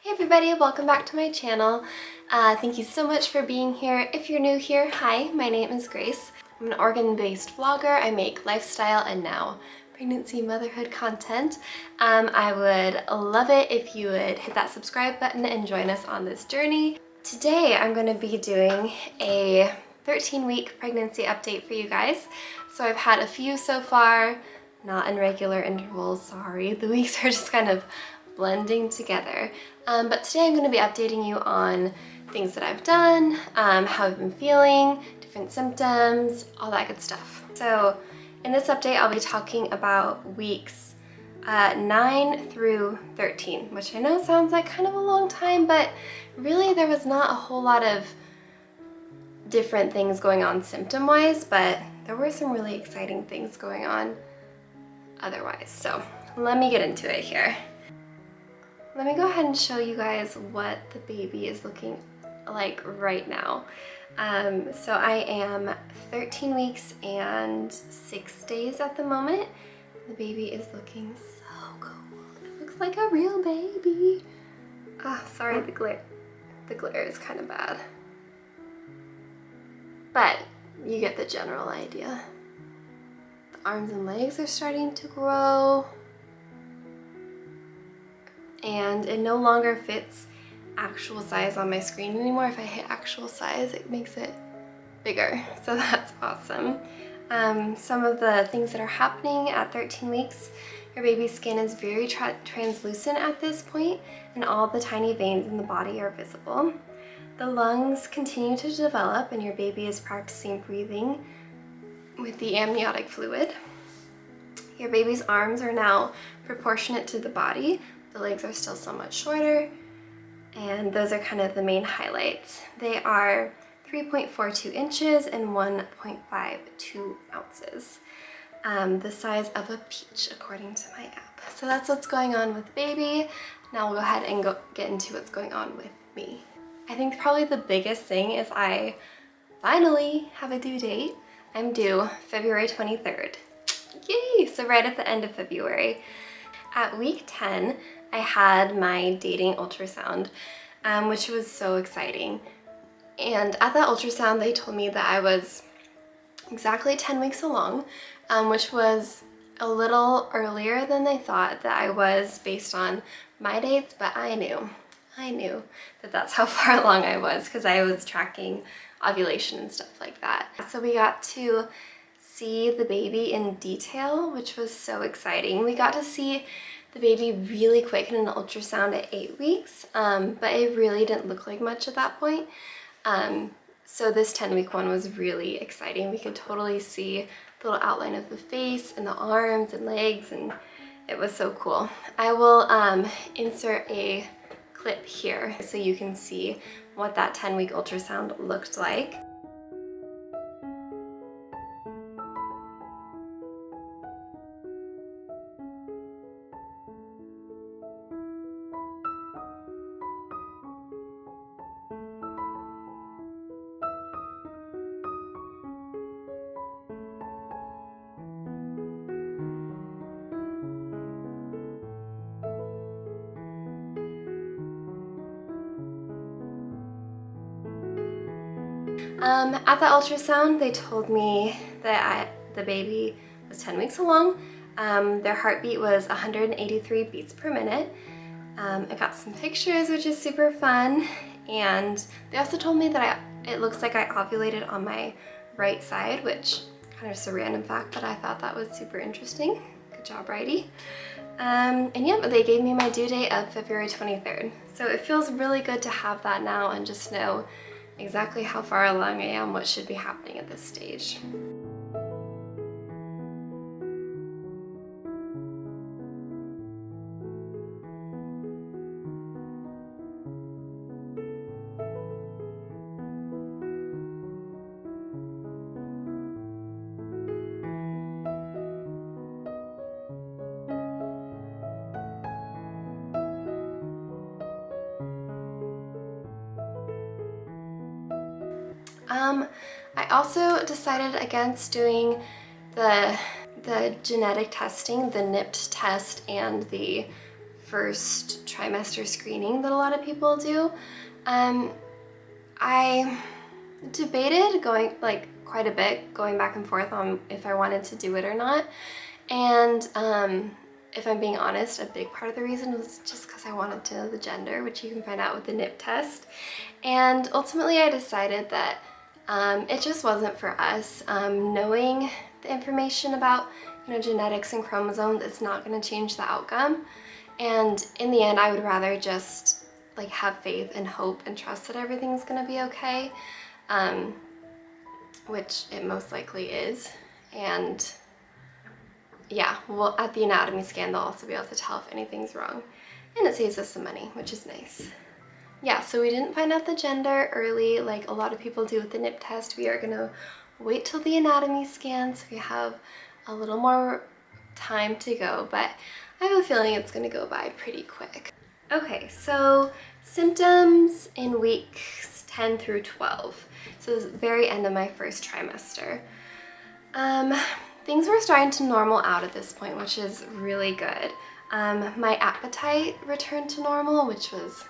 Hey everybody, welcome back to my channel. Thank you so much for being here. If you're new here, hi, my name is Grace. I'm an Oregon-based vlogger. I make lifestyle and now pregnancy motherhood content. I would love it if you would hit that subscribe button and join us on this journey. Today I'm going to be doing a 13-week pregnancy update for you guys. So I've had a few so far, not in regular intervals, sorry. The weeks are just kind of blending together. But today I'm going to be updating you on things that I've done, how I've been feeling, different symptoms, all that good stuff. So in this update I'll be talking about weeks 9 through 13, which I know sounds like kind of a long time, but really there was not a whole lot of different things going on symptom-wise, but there were some really exciting things going on otherwise. So let me get into it here. Let me go ahead and show you guys what the baby is looking like right now. So I am 13 weeks and 6 days at the moment. The baby is looking so cool. It looks like a real baby. Ah, sorry, the glare is kind of bad. But you get the general idea. The arms and legs are starting to grow. And it no longer fits actual size on my screen anymore. If I hit actual size, it makes it bigger. So that's awesome. Some of the things that are happening at 13 weeks, your baby's skin is very translucent at this point, and all the tiny veins in the body are visible. The lungs continue to develop, and your baby is practicing breathing with the amniotic fluid. Your baby's arms are now proportionate to the body. The legs are still somewhat shorter, and those are kind of the main highlights. They are 3.42 inches and 1.52 ounces. The size of a peach, according to my app. So that's what's going on with the baby. Now we'll go ahead and get into what's going on with me. I think probably the biggest thing is I finally have a due date. I'm due February 23rd. Yay! So right at the end of February. At week 10, I had my dating ultrasound, which was so exciting. And at that ultrasound, they told me that I was exactly 10 weeks along, which was a little earlier than they thought that I was based on my dates, but I knew that that's how far along I was because I was tracking ovulation and stuff like that. So we got to see the baby in detail, which was so exciting. We got to see the baby really quick in an ultrasound at 8 weeks, but it really didn't look like much at that point. So this 10-week one was really exciting. We could totally see the little outline of the face and the arms and legs, and it was so cool. I will insert a clip here so you can see what that 10-week ultrasound looked like. At the ultrasound, they told me that the baby was 10 weeks along. Their heartbeat was 183 beats per minute. I got some pictures, which is super fun. And they also told me that it looks like I ovulated on my right side, which kind of just a random fact, but I thought that was super interesting. Good job, Righty. And yeah, they gave me my due date of February 23rd. So it feels really good to have that now and just know exactly how far along I am, what should be happening at this stage. I also decided against doing the genetic testing, the NIPT test and the first trimester screening that a lot of people do. I debated going quite a bit, going back and forth on if I wanted to do it or not. And if I'm being honest, a big part of the reason was just because I wanted to know the gender, which you can find out with the NIP test. And ultimately I decided that it just wasn't for us. Knowing the information about, you know, genetics and chromosomes, it's not going to change the outcome. And in the end, I would rather just like have faith and hope and trust that everything's going to be okay, which it most likely is. And yeah, well, at the anatomy scan, they'll also be able to tell if anything's wrong. And it saves us some money, which is nice. Yeah, so we didn't find out the gender early like a lot of people do with the NIP test. We are gonna wait till the anatomy scan, so we have a little more time to go, but I have a feeling it's gonna go by pretty quick. Okay, so symptoms in weeks 10 through 12. So this is the very end of my first trimester. Things were starting to normal out at this point, which is really good. My appetite returned to normal, which was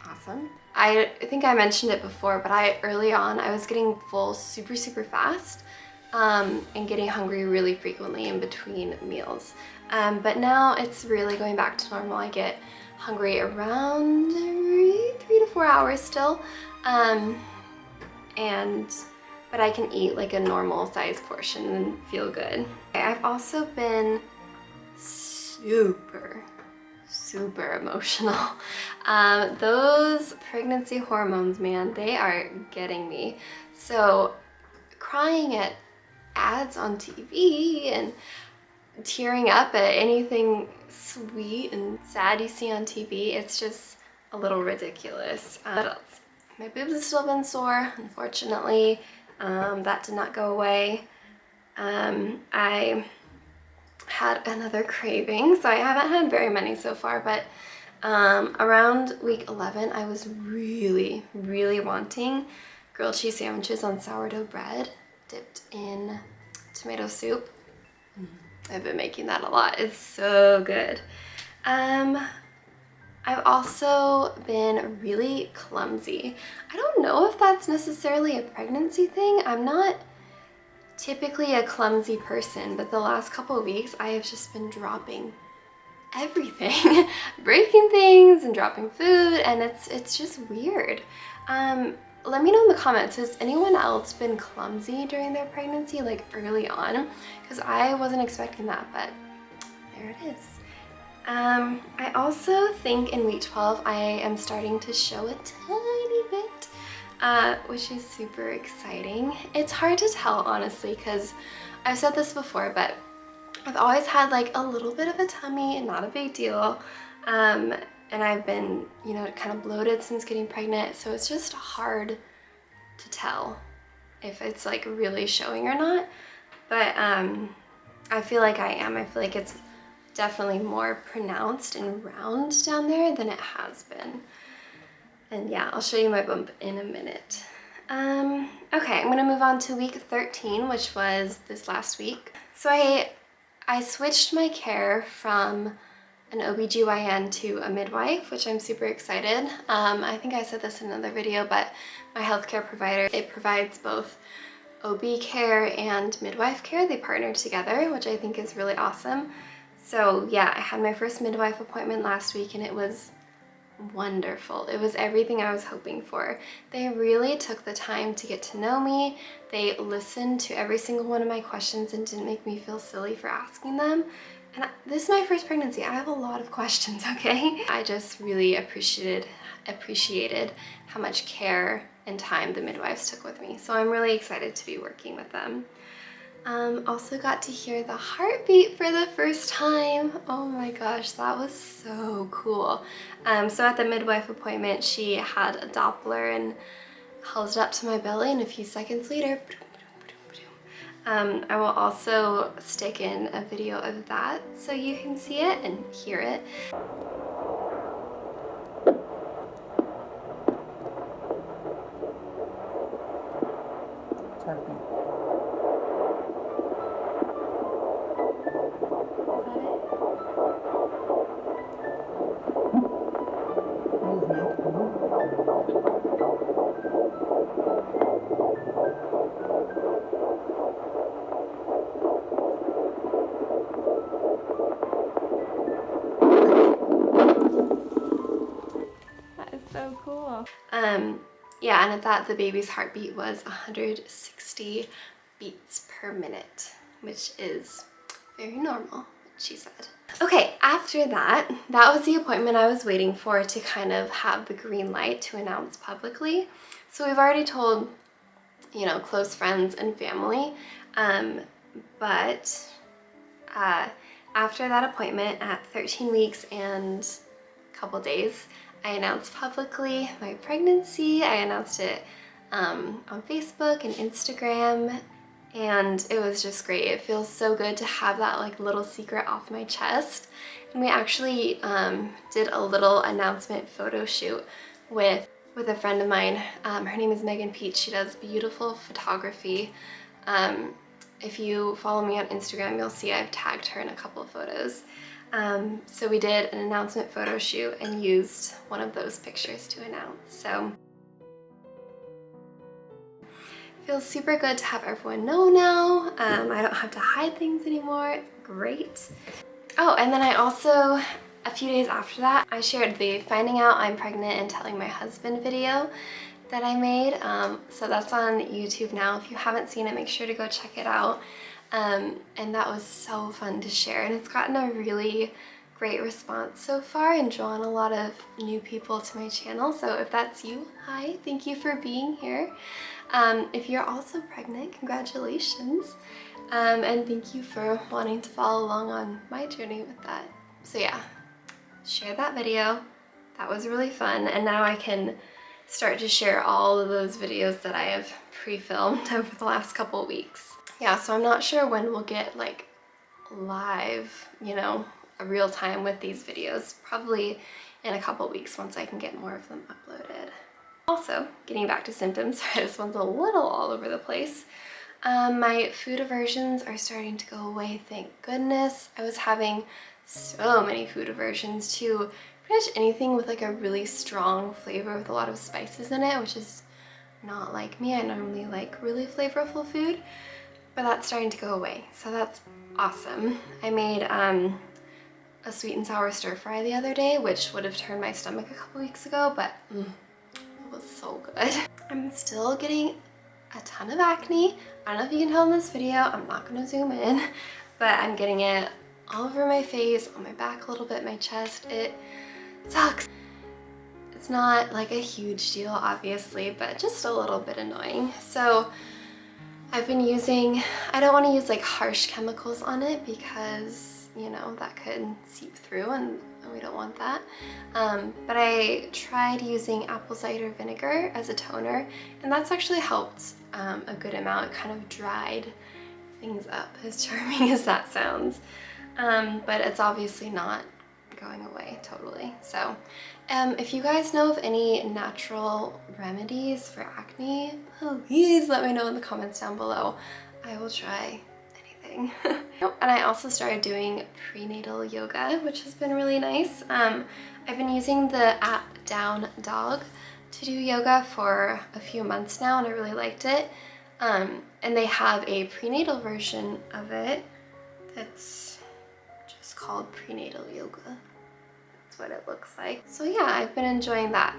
awesome. I think I mentioned it before, but early on I was getting full super fast and getting hungry really frequently in between meals. But now it's really going back to normal. I get hungry around every 3 to 4 hours still. But I can eat like a normal size portion and feel good. I've also been super emotional. Those pregnancy hormones, man, they are getting me. So crying at ads on TV and tearing up at anything sweet and sad you see on TV, it's just a little ridiculous. What else? My boobs have still been sore, unfortunately. That did not go away. I had another craving, so I haven't had very many so far, but around week 11 I was really wanting grilled cheese sandwiches on sourdough bread dipped in tomato soup. I've been making that a lot. It's so good. I've also been really clumsy. I don't know if that's necessarily a pregnancy thing. I'm not typically a clumsy person, but the last couple of weeks I have just been dropping everything. Breaking things and dropping food, and it's just weird. Let me know in the comments, has anyone else been clumsy during their pregnancy, like early on? Because I wasn't expecting that, but there it is. I also think in week 12 I am starting to show a tiny bit, which is super exciting. It's hard to tell, honestly, because I've said this before, but I've always had like a little bit of a tummy and not a big deal. And I've been, you know, kind of bloated since getting pregnant, so it's just hard to tell if it's like really showing or not. But I feel like I am. I feel like it's definitely more pronounced and round down there than it has been. And yeah, I'll show you my bump in a minute. Okay, I'm gonna move on to week 13, which was this last week. So I switched my care from an OBGYN to a midwife, which I'm super excited. I think I said this in another video, but my healthcare provider, it provides both OB care and midwife care. They partner together, which I think is really awesome. So yeah, I had my first midwife appointment last week and it was wonderful. It was everything I was hoping for. They really took the time to get to know me. They listened to every single one of my questions and didn't make me feel silly for asking them. And this is my first pregnancy. I have a lot of questions, okay? I just really appreciated how much care and time the midwives took with me. So I'm really excited to be working with them. Also got to hear the heartbeat for the first time. Oh my gosh, that was so cool. So at the midwife appointment, she had a Doppler and held it up to my belly, and a few seconds later, I will also stick in a video of that so you can see it and hear it. That is so cool. Yeah, and at that, the baby's heartbeat was 160 beats per minute, which is very normal, she said. Okay, after that, that was the appointment I was waiting for to kind of have the green light to announce publicly. So we've already told, you know, close friends and family, but after that appointment at 13 weeks and a couple days, I announced publicly my pregnancy. I announced it on Facebook and Instagram, and it was just great. It feels so good to have that like little secret off my chest. And we actually did a little announcement photo shoot with a friend of mine. Her name is Megan Peach. She does beautiful photography. If you follow me on Instagram, you'll see I've tagged her in a couple of photos. So we did an announcement photo shoot and used one of those pictures to announce. So it feels super good to have everyone know now. I don't have to hide things anymore. It's great. Oh, and then I also, a few days after that, I shared the finding out I'm pregnant and telling my husband video that I made. So that's on YouTube now. If you haven't seen it, make sure to go check it out. And that was so fun to share, and it's gotten a really great response so far and drawn a lot of new people to my channel. So if that's you, hi, thank you for being here. If you're also pregnant, congratulations. And thank you for wanting to follow along on my journey with that. So yeah, share that video. That was really fun, and now I can start to share all of those videos that I have pre-filmed over the last couple of weeks. Yeah, so I'm not sure when we'll get like live, you know, a real time with these videos. Probably in a couple weeks once I can get more of them uploaded. Also, getting back to symptoms, sorry, this one's a little all over the place. My food aversions are starting to go away, thank goodness. I was having so many food aversions to pretty much anything with like a really strong flavor with a lot of spices in it, which is not like me. I normally like really flavorful food. But that's starting to go away, so that's awesome. I made a sweet and sour stir fry the other day, which would have turned my stomach a couple weeks ago, but it was so good. I'm still getting a ton of acne. I don't know if you can tell in this video, I'm not gonna zoom in, but I'm getting it all over my face, on my back a little bit, my chest. It sucks. It's not like a huge deal, obviously, but just a little bit annoying. So I've been using, I don't want to use like harsh chemicals on it because, you know, that could seep through and we don't want that. But I tried using apple cider vinegar as a toner, and that's actually helped a good amount. It kind of dried things up, as charming as that sounds. But it's obviously not going away totally. So if you guys know of any natural remedies for acne, please let me know in the comments down below. I will try anything. And I also started doing prenatal yoga, which has been really nice. I've been using the app Down Dog to do yoga for a few months now, and I really liked it. And they have a prenatal version of it that's just called prenatal yoga. What it looks like. So yeah, I've been enjoying that.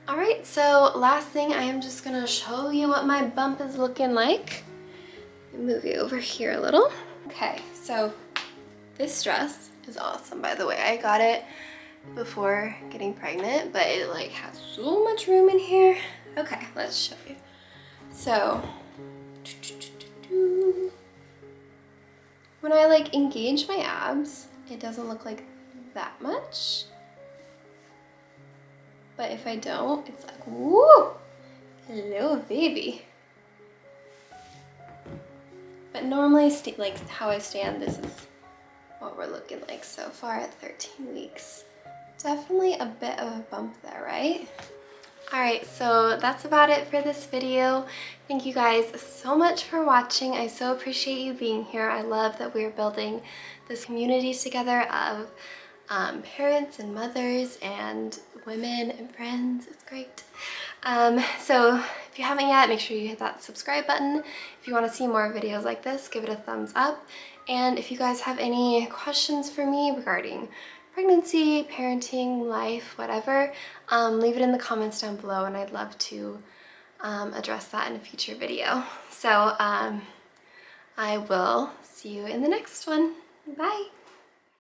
All right, so last thing, I am just gonna show you what my bump is looking like. Move you over here a little. Okay, so this dress is awesome, by the way. I got it before getting pregnant, but it like has so much room in here. Okay, let's show you. So when I like engage my abs, it doesn't look like that much, but if I don't, it's like, woo, hello baby. But normally, like how I stand, this is what we're looking like so far at 13 weeks. Definitely a bit of a bump there, right? All right, so that's about it for this video. Thank you guys so much for watching. I so appreciate you being here. I love that we're building this community together of parents and mothers and women and friends. It's great. So if you haven't yet, make sure you hit that subscribe button. If you want to see more videos like this, give it a thumbs up. And if you guys have any questions for me regarding pregnancy, parenting, life, whatever, leave it in the comments down below, and I'd love to address that in a future video. So I will see you in the next one. Bye.